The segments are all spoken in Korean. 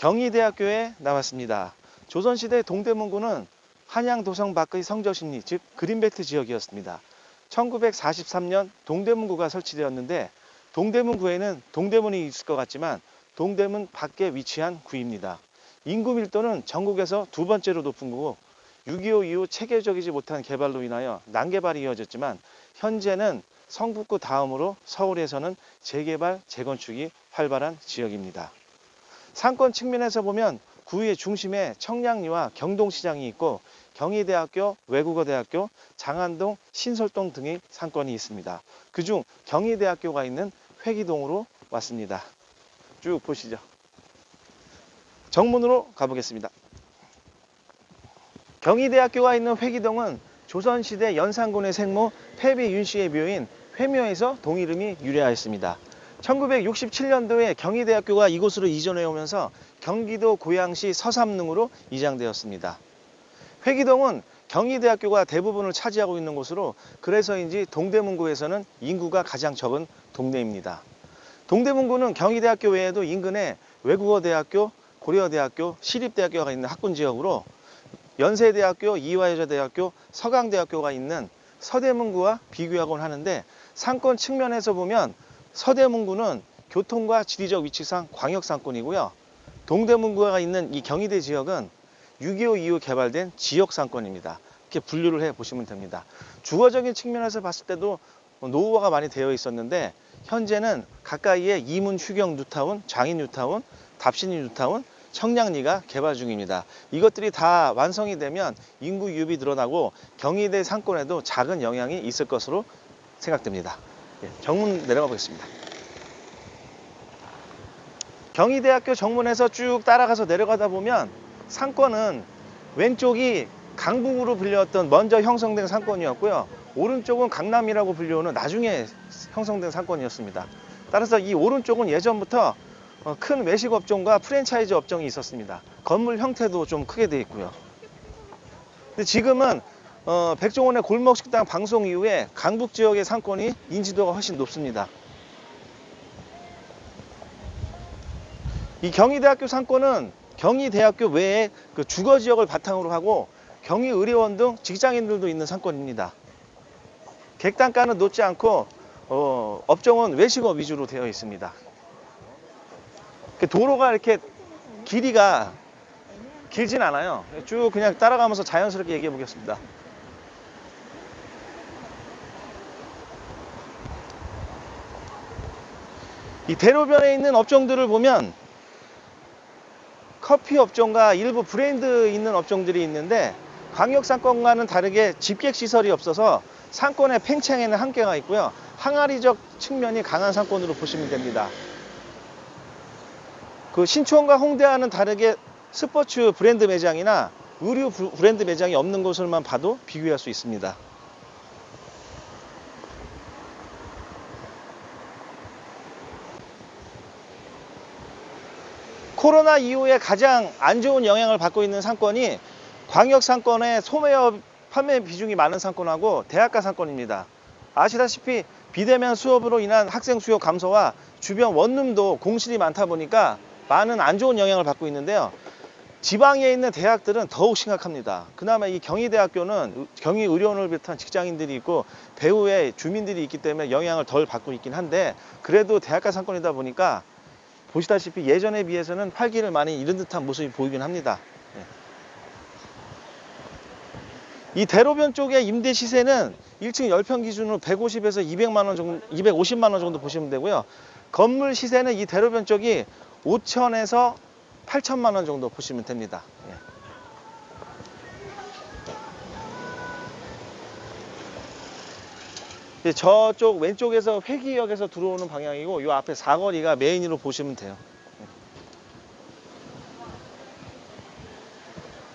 경희대학교에 나왔습니다. 조선시대 동대문구는 한양 도성 밖의 성저심리, 즉 그린벨트 지역이었습니다. 1943년 동대문구가 설치되었는데 동대문구에는 동대문이 있을 것 같지만 동대문 밖에 위치한 구입니다. 인구 밀도는 전국에서 두 번째로 높은 구고 6.25 이후 체계적이지 못한 개발로 인하여 난개발이 이어졌지만 현재는 성북구 다음으로 서울에서는 재개발, 재건축이 활발한 지역입니다. 상권 측면에서 보면 구의 중심에 청량리와 경동시장이 있고 경희대학교, 외국어대학교, 장안동, 신설동 등의 상권이 있습니다. 그중 경희대학교가 있는 회기동으로 왔습니다. 쭉 보시죠. 정문으로 가보겠습니다. 경희대학교가 있는 회기동은 조선시대 연산군의 생모 패비 윤씨의 묘인 회묘에서 동 이름이 유래하였습니다. 1967년도에 경희대학교가 이곳으로 이전해 오면서 경기도 고양시 서삼릉으로 이장되었습니다. 회기동은 경희대학교가 대부분을 차지하고 있는 곳으로 그래서인지 동대문구에서는 인구가 가장 적은 동네입니다. 동대문구는 경희대학교 외에도 인근에 외국어대학교, 고려대학교, 시립대학교가 있는 학군지역으로 연세대학교, 이화여자대학교, 서강대학교가 있는 서대문구와 비교하곤 하는데 상권 측면에서 보면 서대문구는 교통과 지리적 위치상 광역상권이고요. 동대문구가 있는 이 경희대 지역은 6.25 이후 개발된 지역상권입니다. 이렇게 분류를 해 보시면 됩니다. 주거적인 측면에서 봤을 때도 노후화가 많이 되어 있었는데 현재는 가까이에 이문 휴경 뉴타운, 장인 뉴타운, 답신이 뉴타운, 청량리가 개발 중입니다. 이것들이 다 완성이 되면 인구 유입이 늘어나고 경희대 상권에도 작은 영향이 있을 것으로 생각됩니다. 정문 내려가 보겠습니다. 경희대학교 정문에서 쭉 따라가서 내려가다 보면 상권은 왼쪽이 강북으로 불렸던 먼저 형성된 상권이었고요. 오른쪽은 강남이라고 불리우는 나중에 형성된 상권이었습니다. 따라서 이 오른쪽은 예전부터 큰 외식 업종과 프랜차이즈 업종이 있었습니다. 건물 형태도 좀 크게 되어 있고요. 근데 지금은 백종원의 골목식당 방송 이후에 강북 지역의 상권이 인지도가 훨씬 높습니다. 이 경희대학교 상권은 경희대학교 외에 그 주거 지역을 바탕으로 하고 경희의료원 등 직장인들도 있는 상권입니다. 객단가는 높지 않고 업종은 외식업 위주로 되어 있습니다. 도로가 이렇게 길이가 길진 않아요. 쭉 그냥 따라가면서 자연스럽게 얘기해 보겠습니다. 이 대로변에 있는 업종들을 보면 커피 업종과 일부 브랜드 있는 업종들이 있는데 광역상권과는 다르게 집객시설이 없어서 상권의 팽창에는 한계가 있고요. 항아리적 측면이 강한 상권으로 보시면 됩니다. 그 신촌과 홍대와는 다르게 스포츠 브랜드 매장이나 의류 브랜드 매장이 없는 곳을만 봐도 비교할 수 있습니다. 코로나 이후에 가장 안 좋은 영향을 받고 있는 상권이 광역 상권의 소매업 판매 비중이 많은 상권하고 대학가 상권입니다. 아시다시피 비대면 수업으로 인한 학생 수요 감소와 주변 원룸도 공실이 많다 보니까 많은 안 좋은 영향을 받고 있는데요. 지방에 있는 대학들은 더욱 심각합니다. 그나마 이 경희대학교는 경희의료원을 비롯한 직장인들이 있고 배후에 주민들이 있기 때문에 영향을 덜 받고 있긴 한데 그래도 대학가 상권이다 보니까 보시다시피 예전에 비해서는 활기를 많이 잃은 듯한 모습이 보이긴 합니다. 이 대로변 쪽의 임대 시세는 1층 10평 기준으로 150에서 200만 원 정도, 250만 원 정도 보시면 되고요. 건물 시세는 이 대로변 쪽이 5천에서 8천만 원 정도 보시면 됩니다. 저쪽 왼쪽에서 회기역에서 들어오는 방향이고 이 앞에 사거리가 메인으로 보시면 돼요.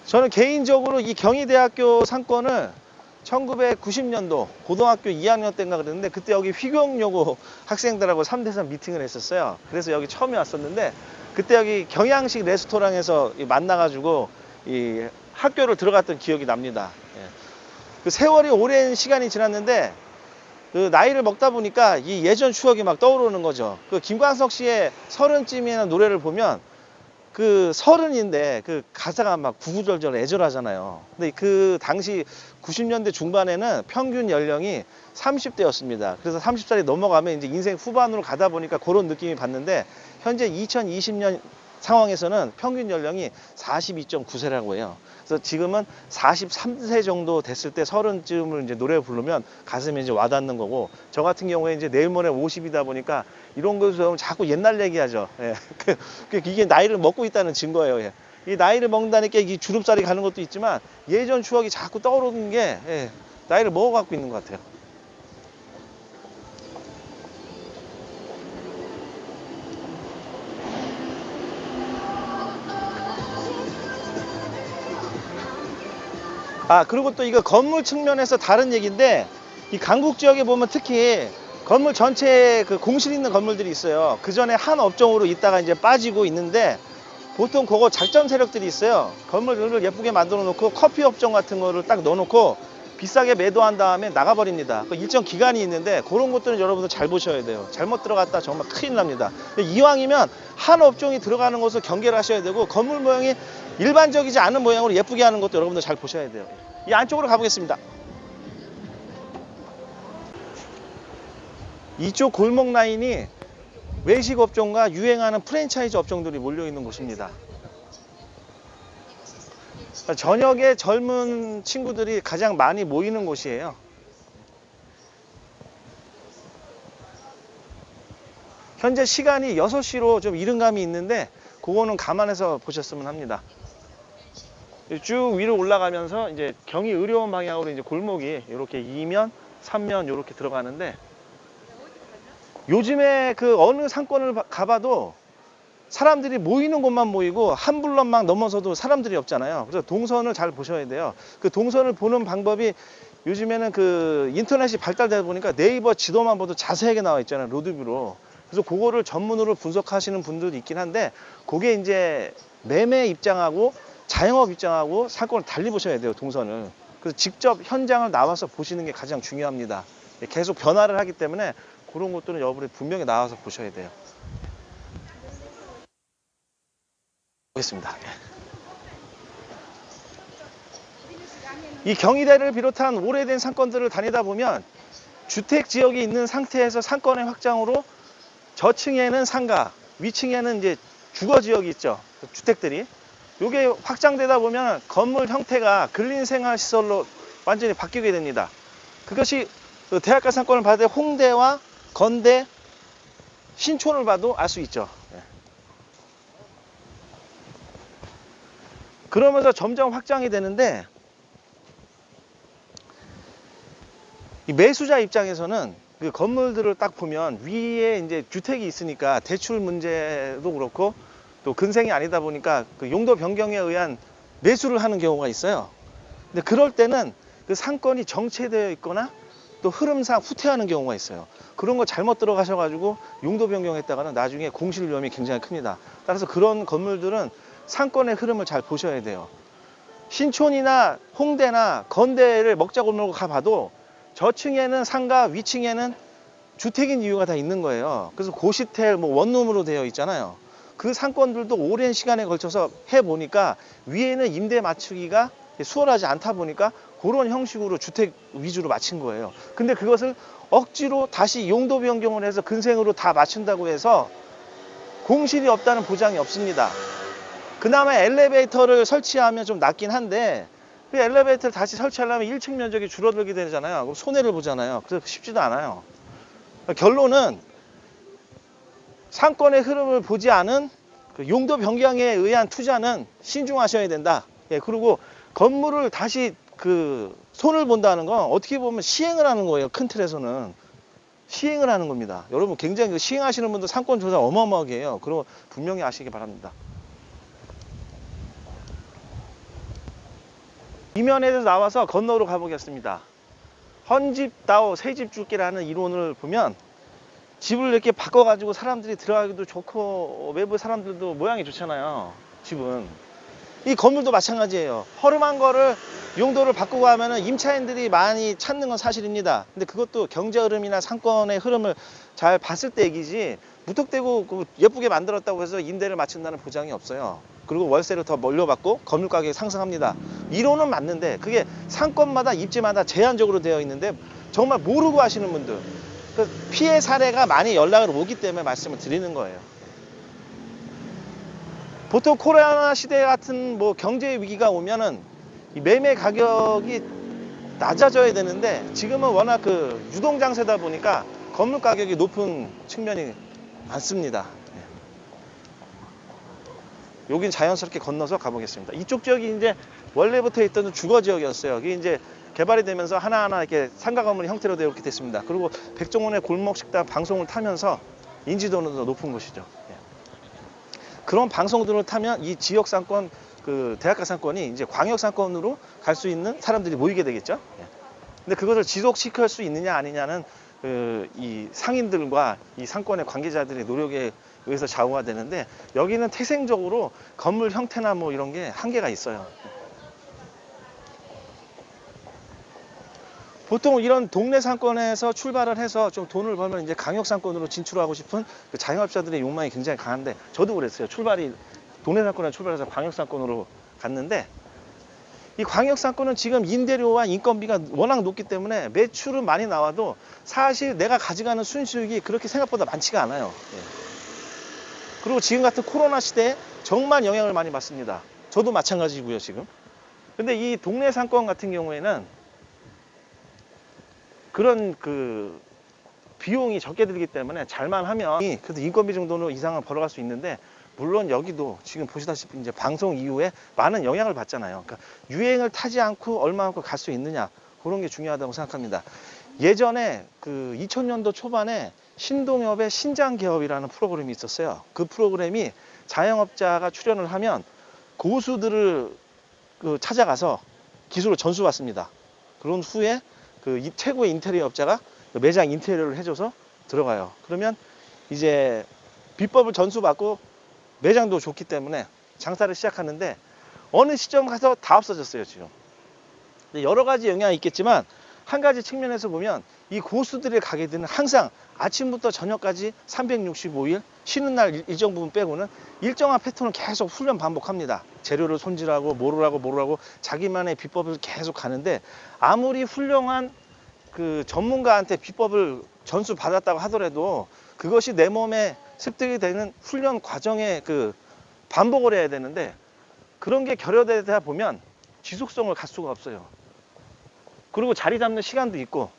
저는 개인적으로 이 경희대학교 상권을 1990년도 고등학교 2학년 때인가 그랬는데 그때 여기 휘경여고 학생들하고 3대3 미팅을 했었어요. 그래서 여기 처음에 왔었는데 그때 여기 경양식 레스토랑에서 만나가지고 이 학교를 들어갔던 기억이 납니다. 그 세월이 오랜 시간이 지났는데 그 나이를 먹다 보니까 이 예전 추억이 막 떠오르는 거죠. 그 김광석 씨의 서른쯤이라는 노래를 보면 그 서른인데 그 가사가 막 구구절절 애절하잖아요. 근데 그 당시 90년대 중반에는 평균 연령이 30대였습니다. 그래서 30살이 넘어가면 이제 인생 후반으로 가다 보니까 그런 느낌이 받는데 현재 2020년 상황에서는 평균 연령이 42.9세라고 해요. 그래서 지금은 43세 정도 됐을 때 30쯤을 이제 노래 부르면 가슴에 이제 와닿는 거고, 저 같은 경우에 이제 내일 모레 50이다 보니까 이런 것을 자꾸 옛날 얘기하죠. 예. 이게 나이를 먹고 있다는 증거예요. 예. 이 나이를 먹는다니까 이 주름살이 가는 것도 있지만 예전 추억이 자꾸 떠오르는 게 예, 나이를 먹어갖고 있는 것 같아요. 아, 그리고 또 이거 건물 측면에서 다른 얘기인데, 이 강북 지역에 보면 특히 건물 전체에 그 공실 있는 건물들이 있어요. 그 전에 한 업종으로 있다가 이제 빠지고 있는데, 보통 그거 작전 세력들이 있어요. 건물들을 예쁘게 만들어 놓고 커피 업종 같은 거를 딱 넣어놓고 비싸게 매도한 다음에 나가버립니다. 그 일정 기간이 있는데 그런 것들은 여러분들 잘 보셔야 돼요. 잘못 들어갔다 정말 큰일 납니다. 이왕이면 한 업종이 들어가는 것을 경계를 하셔야 되고, 건물 모양이 일반적이지 않은 모양으로 예쁘게 하는 것도 여러분들 잘 보셔야 돼요. 이 안쪽으로 가보겠습니다. 이쪽 골목 라인이 외식 업종과 유행하는 프랜차이즈 업종들이 몰려있는 곳입니다. 저녁에 젊은 친구들이 가장 많이 모이는 곳이에요. 현재 시간이 6시로 좀 이른 감이 있는데 그거는 감안해서 보셨으면 합니다. 쭉 위로 올라가면서 이제 경의의료원 방향으로 이제 골목이 이렇게 2면, 3면 이렇게 들어가는데, 요즘에 그 어느 상권을 가봐도 사람들이 모이는 곳만 모이고 한 블럭만 넘어서도 사람들이 없잖아요. 그래서 동선을 잘 보셔야 돼요. 그 동선을 보는 방법이 요즘에는 그 인터넷이 발달되다 보니까 네이버 지도만 봐도 자세하게 나와 있잖아요. 로드뷰로. 그래서 그거를 전문으로 분석하시는 분들도 있긴 한데, 그게 이제 매매 입장하고 자영업 입장하고 상권을 달리 보셔야 돼요, 동선을. 그래서 직접 현장을 나와서 보시는 게 가장 중요합니다. 계속 변화를 하기 때문에 그런 것들은 여러분이 분명히 나와서 보셔야 돼요. 보겠습니다. 이 경희대를 비롯한 오래된 상권들을 다니다 보면 주택 지역이 있는 상태에서 상권의 확장으로 저층에는 상가, 위층에는 이제 주거 지역이 있죠. 주택들이. 이게 확장되다 보면 건물 형태가 근린생활시설로 완전히 바뀌게 됩니다. 그것이 대학가 상권을 받을 때 홍대와 건대, 신촌을 봐도 알 수 있죠. 그러면서 점점 확장이 되는데, 이 매수자 입장에서는 그 건물들을 딱 보면 위에 이제 주택이 있으니까 대출 문제도 그렇고 또 근생이 아니다 보니까 그 용도 변경에 의한 매수를 하는 경우가 있어요. 근데 그럴 때는 그 상권이 정체되어 있거나 또 흐름상 후퇴하는 경우가 있어요. 그런 거 잘못 들어가셔가지고 용도 변경했다가는 나중에 공실 위험이 굉장히 큽니다. 따라서 그런 건물들은 상권의 흐름을 잘 보셔야 돼요. 신촌이나 홍대나 건대를 먹자골목으로 가봐도 저층에는 상가, 위층에는 주택인 이유가 다 있는 거예요. 그래서 고시텔, 뭐 원룸으로 되어 있잖아요. 그 상권들도 오랜 시간에 걸쳐서 해보니까 위에는 임대 맞추기가 수월하지 않다 보니까 그런 형식으로 주택 위주로 맞춘 거예요. 근데 그것을 억지로 다시 용도 변경을 해서 근생으로 다 맞춘다고 해서 공실이 없다는 보장이 없습니다. 그나마 엘리베이터를 설치하면 좀 낫긴 한데, 그 엘리베이터를 다시 설치하려면 1층 면적이 줄어들게 되잖아요. 그럼 손해를 보잖아요. 그래서 쉽지도 않아요. 결론은 상권의 흐름을 보지 않은 그 용도 변경에 의한 투자는 신중하셔야 된다. 예, 그리고 건물을 다시 그 손을 본다는 건 어떻게 보면 시행을 하는 거예요. 큰 틀에서는 시행을 하는 겁니다. 여러분 굉장히 시행하시는 분들 상권 조사 어마어마하게 해요. 그거 분명히 아시기 바랍니다. 이면에서 나와서 건너로 가보겠습니다. 헌집다오 새집죽기라는 이론을 보면 집을 이렇게 바꿔가지고 사람들이 들어가기도 좋고 외부 사람들도 모양이 좋잖아요. 집은. 이 건물도 마찬가지예요. 허름한 거를 용도를 바꾸고 하면은 임차인들이 많이 찾는 건 사실입니다. 근데 그것도 경제 흐름이나 상권의 흐름을 잘 봤을 때 얘기지, 무턱대고 예쁘게 만들었다고 해서 임대를 맞춘다는 보장이 없어요. 그리고 월세를 더 몰려받고 건물 가격이 상승합니다. 이론은 맞는데 그게 상권마다 입지마다 제한적으로 되어 있는데 정말 모르고 하시는 분들, 그 피해 사례가 많이 연락을 오기 때문에 말씀을 드리는 거예요. 보통 코로나 시대 같은 뭐 경제 위기가 오면은 이 매매 가격이 낮아져야 되는데 지금은 워낙 그 유동장세다 보니까 건물 가격이 높은 측면이 많습니다. 여긴 자연스럽게 건너서 가보겠습니다. 이쪽 지역이 이제 원래부터 있던 주거 지역이었어요. 이게 이제 개발이 되면서 하나하나 이렇게 상가 건물 형태로 되어 있게 됐습니다. 그리고 백종원의 골목 식당 방송을 타면서 인지도는 더 높은 곳이죠. 그런 방송들을 타면 이 지역 상권, 그 대학가 상권이 이제 광역 상권으로 갈 수 있는 사람들이 모이게 되겠죠. 근데 그것을 지속시킬 수 있느냐 아니냐는 이 상인들과 이 상권의 관계자들의 노력에 의해서 좌우가 되는데, 여기는 태생적으로 건물 형태나 뭐 이런 게 한계가 있어요. 보통 이런 동네 상권에서 출발을 해서 좀 돈을 벌면 이제 강역 상권으로 진출하고 싶은 그 자영업자들의 욕망이 굉장히 강한데, 저도 그랬어요. 출발이 동네 상권에 출발해서 광역 상권으로 갔는데, 이 광역 상권은 지금 임대료와 인건비가 워낙 높기 때문에 매출은 많이 나와도 사실 내가 가져가는 순수익이 그렇게 생각보다 많지가 않아요. 그리고 지금 같은 코로나 시대에 정말 영향을 많이 받습니다. 저도 마찬가지고요, 지금. 근데 이 동네 상권 같은 경우에는 그런 그 비용이 적게 들기 때문에 잘만 하면 그래도 인건비 정도는 이상은 벌어갈 수 있는데, 물론 여기도 지금 보시다시피 이제 방송 이후에 많은 영향을 받잖아요. 그러니까 유행을 타지 않고 얼마만큼 갈 수 있느냐, 그런 게 중요하다고 생각합니다. 예전에 그 2000년도 초반에 신동엽의 신장개업이라는 프로그램이 있었어요. 그 프로그램이 자영업자가 출연을 하면 고수들을 찾아가서 기술을 전수받습니다. 그런 후에 그 최고의 인테리어 업자가 매장 인테리어를 해줘서 들어가요. 그러면 이제 비법을 전수받고 매장도 좋기 때문에 장사를 시작하는데, 어느 시점 가서 다 없어졌어요, 지금. 여러 가지 영향이 있겠지만 한 가지 측면에서 보면 이 고수들의 가게들은 항상 아침부터 저녁까지 365일 쉬는 날 일정 부분 빼고는 일정한 패턴을 계속 훈련 반복합니다. 재료를 손질하고 뭐를 하고 자기만의 비법을 계속 가는데, 아무리 훌륭한 그 전문가한테 비법을 전수 받았다고 하더라도 그것이 내 몸에 습득이 되는 훈련 과정에 그 반복을 해야 되는데, 그런 게 결여되다 보면 지속성을 갖 수가 없어요. 그리고 자리 잡는 시간도 있고,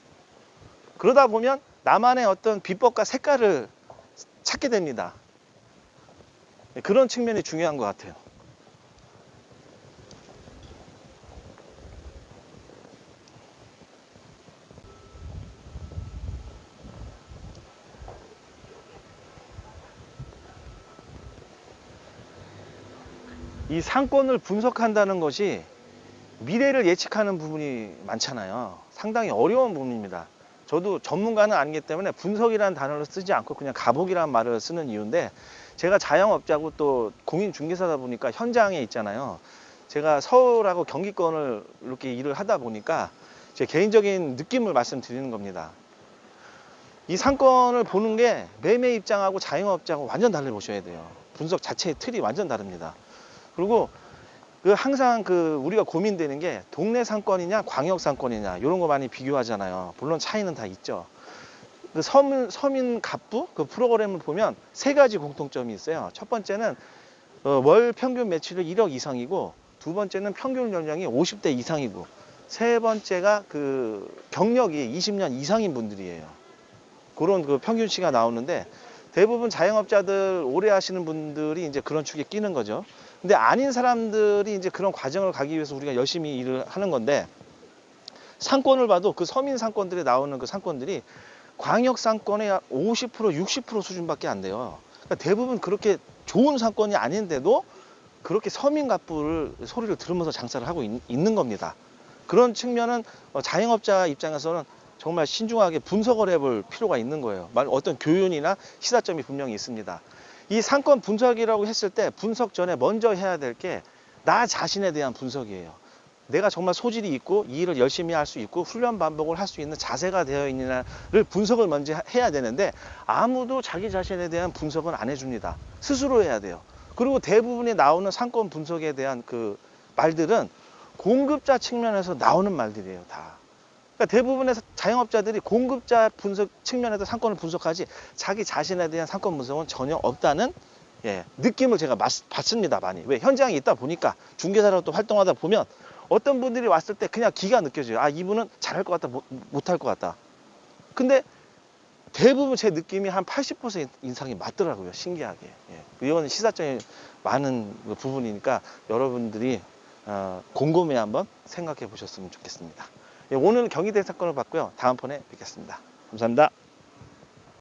그러다 보면 나만의 어떤 비법과 색깔을 찾게 됩니다. 그런 측면이 중요한 것 같아요. 이 상권을 분석한다는 것이 미래를 예측하는 부분이 많잖아요. 상당히 어려운 부분입니다. 저도 전문가는 아니기 때문에 분석이라는 단어를 쓰지 않고 그냥 가보기라는 말을 쓰는 이유인데, 제가 자영업자고 또 공인중개사다 보니까 현장에 있잖아요. 제가 서울하고 경기권을 이렇게 일을 하다 보니까 제 개인적인 느낌을 말씀드리는 겁니다. 이 상권을 보는 게 매매 입장하고 자영업자하고 완전 달리 보셔야 돼요. 분석 자체의 틀이 완전 다릅니다. 그리고 항상 우리가 고민되는 게 동네 상권이냐 광역 상권이냐 이런 거 많이 비교하잖아요. 물론 차이는 다 있죠. 서민 갑부 그 프로그램을 보면 세 가지 공통점이 있어요. 첫 번째는 월 평균 매출이 1억 이상이고, 두 번째는 평균 연령이 50대 이상이고, 세 번째가 그 경력이 20년 이상인 분들이에요. 그런 그 평균치가 나오는데, 대부분 자영업자들 오래 하시는 분들이 이제 그런 축에 끼는 거죠. 근데 아닌 사람들이 이제 그런 과정을 가기 위해서 우리가 열심히 일을 하는 건데, 상권을 봐도 그 서민 상권들에 나오는 그 상권들이 광역 상권의 50% 60% 수준밖에 안 돼요. 그러니까 대부분 그렇게 좋은 상권이 아닌데도 그렇게 서민 갑부를 소리를 들으면서 장사를 하고 있는 겁니다. 그런 측면은 자영업자 입장에서는 정말 신중하게 분석을 해볼 필요가 있는 거예요. 어떤 교훈이나 시사점이 분명히 있습니다. 이 상권 분석이라고 했을 때 분석 전에 먼저 해야 될 게 나 자신에 대한 분석이에요. 내가 정말 소질이 있고 이 일을 열심히 할 수 있고 훈련 반복을 할 수 있는 자세가 되어 있느냐를 분석을 먼저 해야 되는데 아무도 자기 자신에 대한 분석은 안 해줍니다. 스스로 해야 돼요. 그리고 대부분이 나오는 상권 분석에 대한 그 말들은 공급자 측면에서 나오는 말들이에요, 다. 그러니까 대부분의 자영업자들이 공급자 분석 측면에서 상권을 분석하지 자기 자신에 대한 상권 분석은 전혀 없다는 느낌을 제가 받습니다, 많이. 왜? 현장에 있다 보니까 중개사로 또 활동하다 보면 어떤 분들이 왔을 때 그냥 기가 느껴져요. 아, 이분은 잘할 것 같다, 못할 것 같다. 근데 대부분 제 느낌이 한 80% 이상이 맞더라고요, 신기하게. 이건 시사점이 많은 부분이니까 여러분들이 곰곰이 한번 생각해 보셨으면 좋겠습니다. 오늘 경희대 사건을 봤고요. 다음번에 뵙겠습니다. 감사합니다.